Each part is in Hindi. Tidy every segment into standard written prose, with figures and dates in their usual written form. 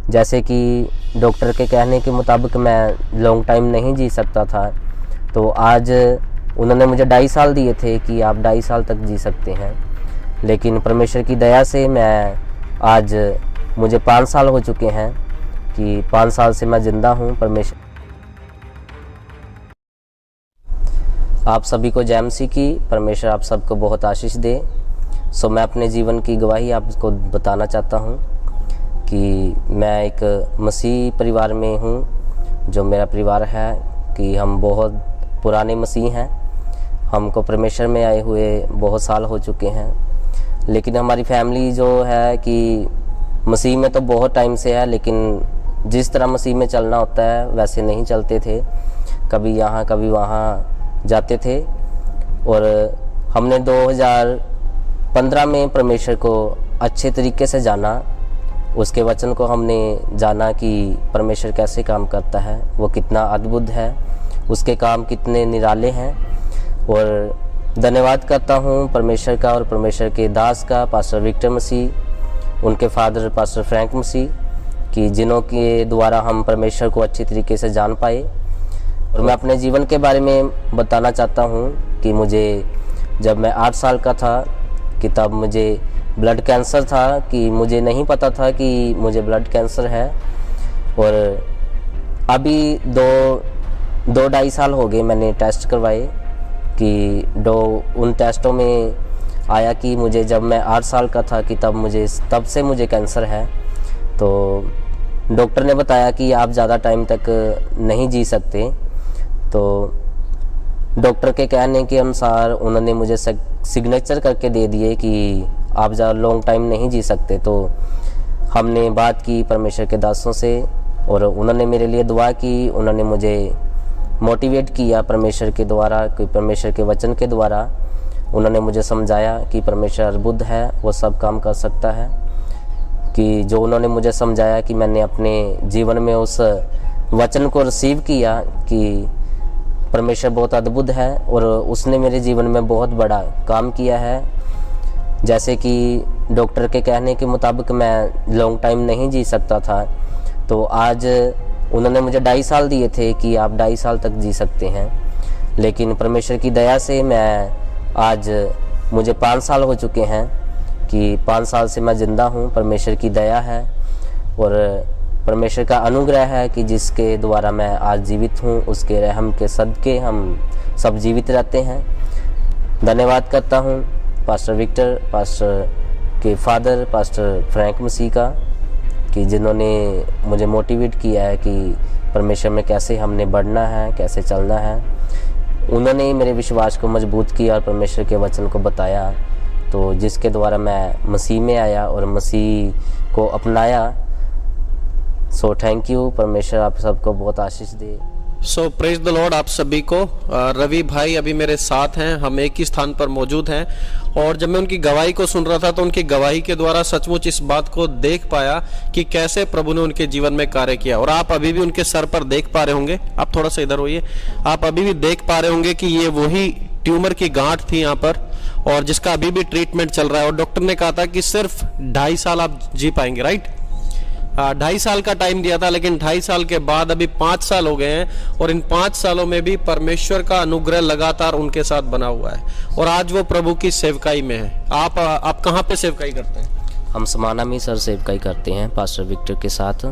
जैसे कि डॉक्टर के कहने के मुताबिक मैं लॉन्ग टाइम नहीं जी सकता था, तो आज उन्होंने मुझे 2.5 साल दिए थे कि आप 2.5 साल तक जी सकते हैं। लेकिन परमेश्वर की दया से मैं आज मुझे 5 साल हो चुके हैं कि 5 साल से मैं ज़िंदा हूँ। परमेश्वर आप सभी को जय मसीह की। परमेश्वर आप सबको बहुत आशीष दे। मैं अपने जीवन की गवाही आपको बताना चाहता हूँ कि मैं एक मसीह परिवार में हूँ। जो मेरा परिवार है कि हम बहुत पुराने मसीह हैं। हमको परमेश्वर में आए हुए बहुत साल हो चुके हैं, लेकिन हमारी फैमिली जो है कि मसीह में तो बहुत टाइम से है, लेकिन जिस तरह मसीह में चलना होता है वैसे नहीं चलते थे। कभी यहाँ कभी वहाँ जाते थे। और हमने 2015 में परमेश्वर को अच्छे तरीके से जाना। उसके वचन को हमने जाना कि परमेश्वर कैसे काम करता है, वो कितना अद्भुत है, उसके काम कितने निराले हैं। और धन्यवाद करता हूँ परमेश्वर का और परमेश्वर के दास का, पास्टर विक्टर मसीह, उनके फादर पास्टर फ्रैंक मसीह, कि जिन्हों के द्वारा हम परमेश्वर को अच्छी तरीके से जान पाए। और मैं अपने जीवन के बारे में बताना चाहता हूँ कि मुझे जब मैं 8 साल का था कि तब मुझे ब्लड कैंसर था, कि मुझे नहीं पता था कि मुझे ब्लड कैंसर है। और अभी 2-2.5 साल हो गए मैंने टेस्ट करवाए कि उन टेस्टों में आया कि मुझे जब मैं 8 साल का था कि तब से मुझे कैंसर है। तो डॉक्टर ने बताया कि आप ज़्यादा टाइम तक नहीं जी सकते। तो डॉक्टर के कहने के अनुसार उन्होंने मुझे सिग्नेचर करके दे दिए कि आप ज़्यादा लॉन्ग टाइम नहीं जी सकते। तो हमने बात की परमेश्वर के दासों से और उन्होंने मेरे लिए दुआ की। उन्होंने मुझे मोटिवेट किया परमेश्वर के द्वारा, कि परमेश्वर के वचन के द्वारा उन्होंने मुझे समझाया कि परमेश्वर अद्भुत है, वो सब काम कर सकता है। कि जो उन्होंने मुझे समझाया कि मैंने अपने जीवन में उस वचन को रिसीव किया कि परमेश्वर बहुत अद्भुत है और उसने मेरे जीवन में बहुत बड़ा काम किया है। जैसे कि डॉक्टर के कहने के मुताबिक मैं लॉन्ग टाइम नहीं जी सकता था, तो आज उन्होंने मुझे 2.5 साल दिए थे कि आप 2.5 साल तक जी सकते हैं। लेकिन परमेश्वर की दया से मैं आज मुझे 5 साल हो चुके हैं कि 5 साल से मैं ज़िंदा हूँ। परमेश्वर की दया है और परमेश्वर का अनुग्रह है कि जिसके द्वारा मैं आज जीवित हूँ, उसके रहम के सदके हम सब जीवित रहते हैं। धन्यवाद करता हूँ पास्टर विक्टर, पास्टर के फादर पास्टर फ्रैंक मसीह का, कि जिन्होंने मुझे मोटिवेट किया है कि परमेश्वर में कैसे हमने बढ़ना है, कैसे चलना है। उन्होंने मेरे विश्वास को मजबूत किया और परमेश्वर के वचन को बताया, तो जिसके द्वारा मैं मसीह में आया और मसीह को अपनाया। Thank you. परमेश्वर आप सबको बहुत आशीष दे। Praise the lord. आप सभी को रवि भाई अभी मेरे साथ हैं, हम एक ही स्थान पर मौजूद हैं। और जब मैं उनकी गवाही को सुन रहा था तो उनकी गवाही के द्वारा सचमुच इस बात को देख पाया कि कैसे प्रभु ने उनके जीवन में कार्य किया। और आप अभी भी उनके सर पर देख पा रहे होंगे, आप थोड़ा सा इधर होइए, आप अभी भी देख पा रहे होंगे कि ये वही ट्यूमर की गांठ थी यहाँ पर और जिसका अभी भी ट्रीटमेंट चल रहा है। और डॉक्टर ने कहा था कि सिर्फ 2.5 साल आप जी पाएंगे, राइट। 2.5 साल का टाइम दिया था, लेकिन 2.5 साल के बाद अभी 5 साल हो गए हैं और इन 5 सालों में भी परमेश्वर का अनुग्रह लगातार उनके साथ बना हुआ है और आज वो प्रभु की सेवकाई में है। आप कहाँ पे सेवकाई करते हैं? हम समाना में सर सेवकाई करते हैं पास्टर विक्टर के साथ,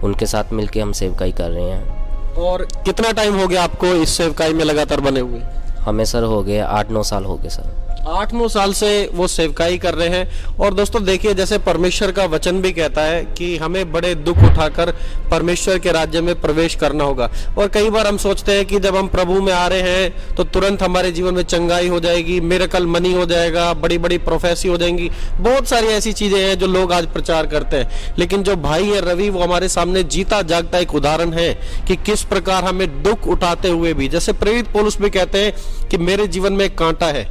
उनके साथ मिलके हम सेवकाई कर रहे हैं। और कितना टाइम हो गया आपको इस सेवकाई में लगातार बने हुए? हमें सर हो गए 8-9 साल हो गए सर। 8-9 साल से वो सेवकाई कर रहे हैं। और दोस्तों देखिए, जैसे परमेश्वर का वचन भी कहता है कि हमें बड़े दुख उठाकर परमेश्वर के राज्य में प्रवेश करना होगा। और कई बार हम सोचते हैं कि जब हम प्रभु में आ रहे हैं तो तुरंत हमारे जीवन में चंगाई हो जाएगी, मिरेकल मनी हो जाएगा, बड़ी बड़ी प्रोफेसी हो जाएंगी, बहुत सारी ऐसी चीजें हैं जो लोग आज प्रचार करते हैं। लेकिन जो भाई है रवि, वो हमारे सामने जीता जागता एक उदाहरण है कि किस प्रकार हमें दुख उठाते हुए भी, जैसे प्रेरित पौलुस भी कहते हैं कि मेरे जीवन में एक कांटा है,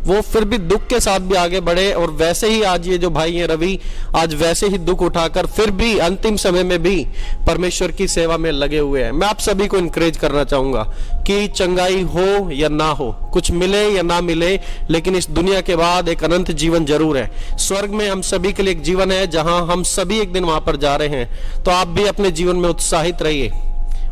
वो फिर भी दुख के साथ भी आगे बढ़े। और वैसे ही आज ये जो भाई है रवि, आज वैसे ही दुख उठाकर फिर भी अंतिम समय में भी परमेश्वर की सेवा में लगे हुए हैं। मैं आप सभी को इनकरेज करना चाहूंगा कि चंगाई हो या ना हो, कुछ मिले या ना मिले, लेकिन इस दुनिया के बाद एक अनंत जीवन जरूर है। स्वर्ग में हम सभी के लिए एक जीवन है जहां हम सभी एक दिन वहां पर जा रहे हैं। तो आप भी अपने जीवन में उत्साहित रहिए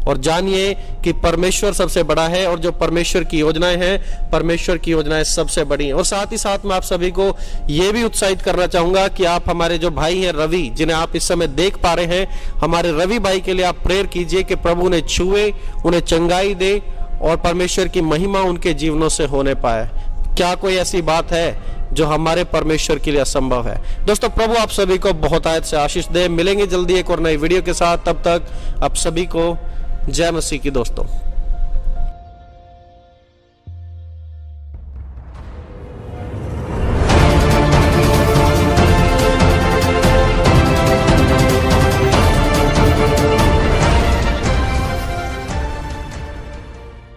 और जानिए कि परमेश्वर सबसे बड़ा है और जो परमेश्वर की योजनाएं हैं, परमेश्वर की योजनाएं सबसे बड़ी हैं। और साथ ही साथ मैं आप सभी को यह भी उत्साहित करना चाहूंगा कि आप हमारे जो भाई हैं रवि, जिन्हें आप इस समय देख पा रहे हैं, हमारे रवि भाई के लिए आप प्रेयर कीजिए कि प्रभु उन्हें छुए, उन्हें चंगाई दे और परमेश्वर की महिमा उनके जीवनों से होने पाए। क्या कोई ऐसी बात है जो हमारे परमेश्वर के लिए असंभव है? दोस्तों, प्रभु आप सभी को बहुत आयत से आशीष दे। मिलेंगे जल्दी एक और नई वीडियो के साथ। तब तक आप सभी को जय मसीह की दोस्तों।